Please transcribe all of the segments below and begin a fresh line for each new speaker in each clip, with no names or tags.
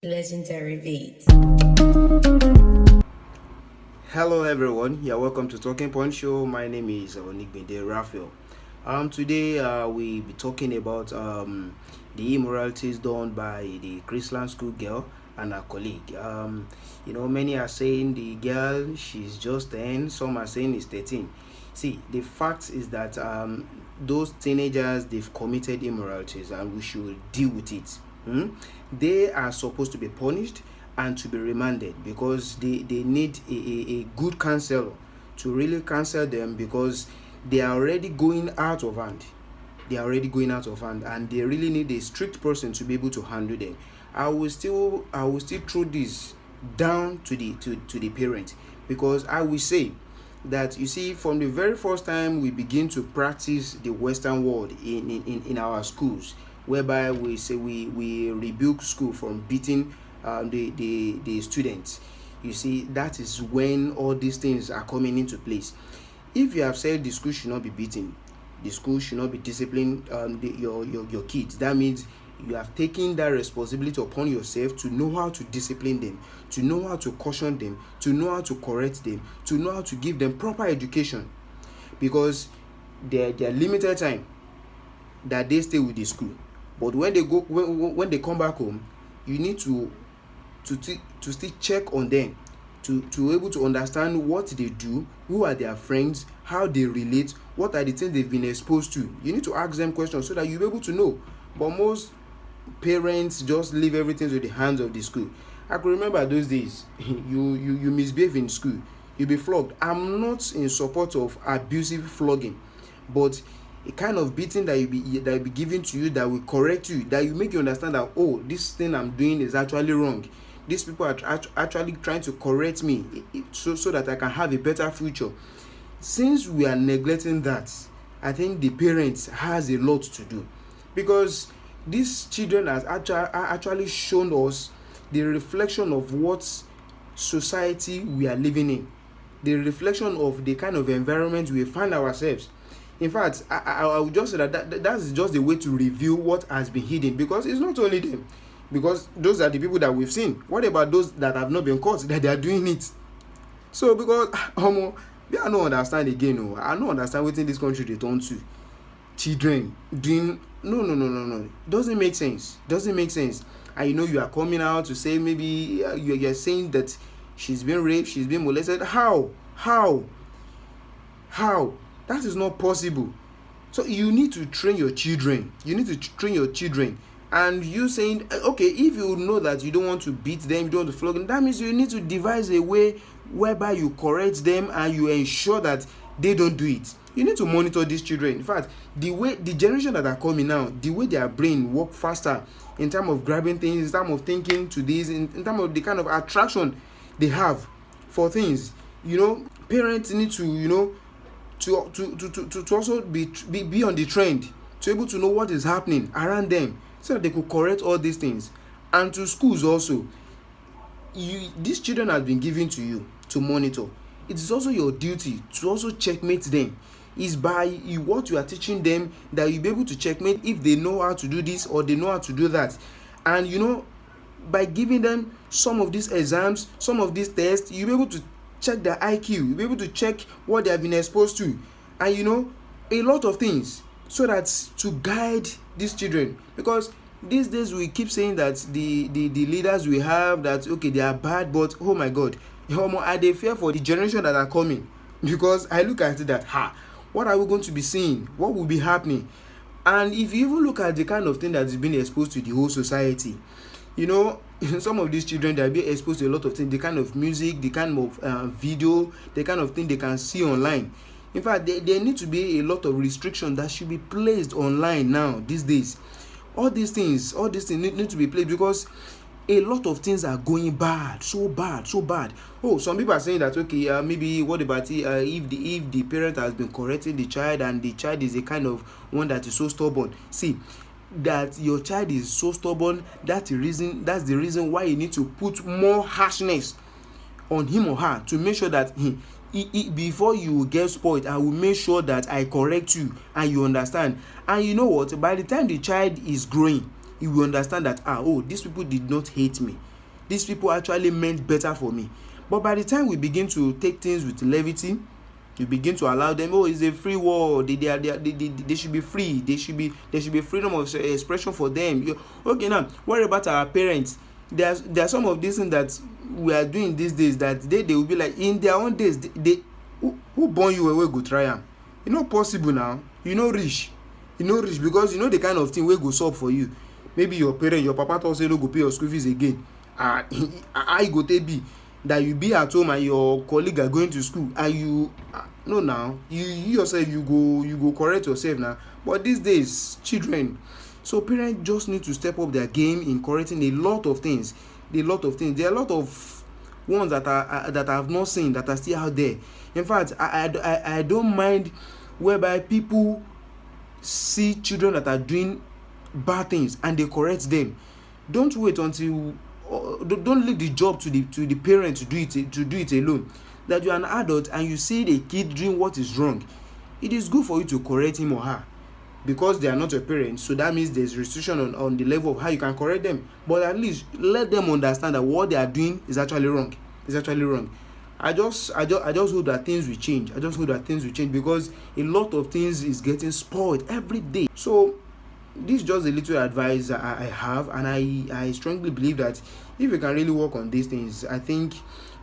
Legendary beats.
Hello everyone, you're welcome to Talking Point Show. My name is Onigbinde Raphael. Today we'll be talking about the immoralities done by the Christian school girl and her colleague. Many are saying the girl she's just 10, some are saying it's 13. See, the fact is that those teenagers they've committed immoralities and we should deal with it. They are supposed to be punished and to be remanded because they need a good counselor to really counsel them because they are already going out of hand. They are already going out of hand and they really need a strict person to be able to handle them. I will still throw this down to the parent because I will say that you see from the very first time we begin to practice the Western world in our schools, whereby we say we rebuke school from beating the students. You see, that is when all these things are coming into place. If you have said the school should not be beaten, the school should not be disciplining your kids, that means you have taken that responsibility upon yourself to know how to discipline them, to know how to caution them, to know how to correct them, to know how to give them proper education, because they're limited time that they stay with the school. But when they go when they come back home, you need to still check on them, to able to understand what they do, who are their friends, how they relate, what are the things they've been exposed to. You need to ask them questions so that you'll be able to know. But most parents just leave everything to the hands of the school. I can remember those days. You misbehave in school, you'll be flogged. I'm not in support of abusive flogging, but a kind of beating that will be given to you, that will correct you, that will make you understand that, oh, this thing I'm doing is actually wrong. These people are actually trying to correct me so that I can have a better future. Since we are neglecting that, I think the parents has a lot to do, because these children has actually shown us the reflection of what society we are living in, the reflection of the kind of environment we find ourselves. In fact, I would just say that's just a way to review what has been hidden, because it's not only them, because those are the people that we've seen. What about those that have not been caught that they are doing it? So because me I no understand again. I no understand wetin this country dey turn to. Children doing no, doesn't make sense. And you are coming out to say maybe you're saying that she's been raped, she's been molested. How that is not possible. So you need to train your children, and you saying okay, if you know that you don't want to beat them, you don't want to flog them, that means you need to devise a way whereby you correct them and you ensure that they don't do it. You need to monitor these children. In fact, the generation that are coming now, the way their brain work faster in terms of grabbing things, in terms of thinking to this, in terms of the kind of attraction they have for things. Parents need to to also be on the trend, to able to know what is happening around them so that they could correct all these things. And to schools also, these children have been given to you to monitor. It is also your duty to also checkmate them. It's by what you are teaching them that you'll be able to checkmate if they know how to do this or they know how to do that. And by giving them some of these exams, some of these tests, you'll be able to check their IQ, you'll be able to check what they have been exposed to, and a lot of things, so that to guide these children. Because these days we keep saying that the leaders we have, that okay, they are bad, but oh my god, I dey fear for the generation that are coming, because I look at it that what are we going to be seeing, what will be happening? And if you even look at the kind of thing that is being exposed to the whole society, some of these children, they are being exposed to a lot of things, the kind of music, the kind of video, the kind of thing they can see online. In fact, there need to be a lot of restriction that should be placed online now these days. All these things need to be placed, because a lot of things are going bad, so bad. Oh, some people are saying that okay, maybe what about if the parent has been correcting the child and the child is a kind of one that is so stubborn. See, that your child is so stubborn, that's the reason why you need to put more harshness on him or her, to make sure that before you get spoiled, I will make sure that I correct you and you understand. And by the time the child is growing, he will understand that these people did not hate me, these people actually meant better for me. But by the time we begin to take things with levity, you begin to allow them, oh, it's a free world, they should be free, there should be freedom of expression for them. Okay, now what about our parents? There are some of these things that we are doing these days that they will be like, in their own days, who born you wey go try am? E no possible now. You no rich because you know the kind of thing wey go sup for you. Maybe your parent, your papa talk say no go pay your school fees again. How e go take be that you be at home and your colleague are going to school and you no, now you yourself you go correct yourself now. But these days, children, so parents just need to step up their game in correcting a lot of things. There are a lot of ones that I have not seen that are still out there. In fact, I don't mind whereby people see children that are doing bad things and they correct them. Don't wait until don't leave the job to the parent to do it alone. That you are an adult and you see the kid doing what is wrong, it is good for you to correct him or her, because they are not your parents. So that means there's restriction on the level of how you can correct them, but at least let them understand that what they are doing is actually wrong. I just hope that things will change. Because a lot of things is getting spoiled every day. So this is just a little advice I have, and I strongly believe that if we can really work on these things, I think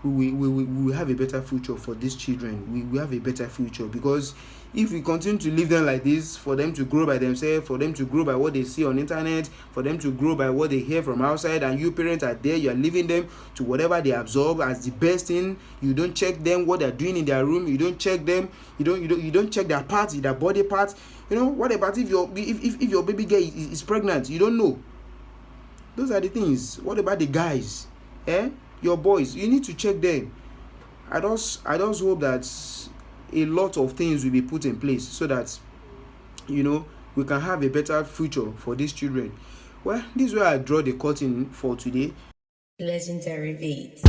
we will have a better future for these children. We have a better future, because if we continue to leave them like this, for them to grow by themselves, for them to grow by what they see on internet, for them to grow by what they hear from outside, and you parents are there, you are leaving them to whatever they absorb as the best thing. You don't check them what they're doing in their room. You don't check them. You don't check their parts, their body parts. What about if your baby girl is pregnant? You don't know. Those are the things. What about the guys? Your boys, you need to check them. I just hope that a lot of things will be put in place so that we can have a better future for these children. Well, this is where I draw the curtain for today.
Legendary beats.